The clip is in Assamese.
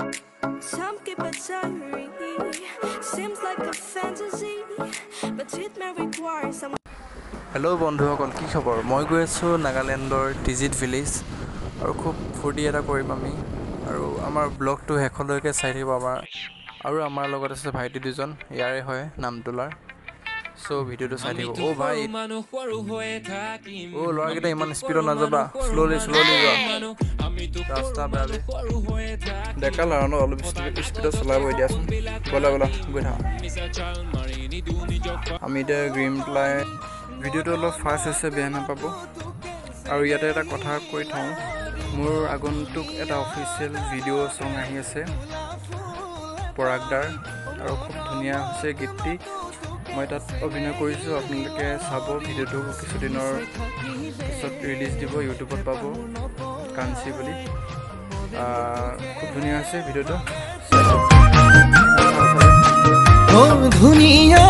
Some keep it diary. Seems like a fantasy, but it may require some. Hello' বন্ধুসকল, কি খবৰ? মই গৈ আছোঁ নাগালেণ্ডৰ টিজিত ভিলেজ আৰু খুব ফূৰ্তি এটা কৰিম আমি আৰু আমাৰ ব্লগটো শেষলৈকে চাই থাকিব। আমাৰ লগত আছে ভাইটি দুজন, ইয়াৰে হয় নামটোলাৰ। চ' ভিডিঅ'টো চাই থাকিব। অ' ভাই, অ' ল'ৰাকেইটা ইমান স্পীডত নাযাবা, শ্ল'লি যোৱা, ৰাস্তা বেয়া যে। ডেকা ল'ৰা ন, অলপ স্পীডত চলাব দিয়াচোন। ব'লা গৈ থাকা। আমি এতিয়া গ্ৰীণ প্লাই ভিডিঅ'টো অলপ ফাষ্ট হৈছে, বেয়া নাপাব। আৰু ইয়াতে এটা কথা কৈ থওঁ, মোৰ আগন্তুক এটা অফিচিয়েল ভিডিঅ' ছং আহি আছে পৰাগদাৰ, আৰু খুব ধুনীয়া হৈছে গীতটি। মই তাত অভিনয় কৰিছোঁ, আপোনালোকে চাব। ভিডিঅ'টো কিছুদিনৰ পিছত ৰিলিজ দিব, ইউটিউবত পাব, কাঞ্চি বুলি। খুব ধুনীয়া হৈছে ভিডিঅ'টো। ধুনীয়া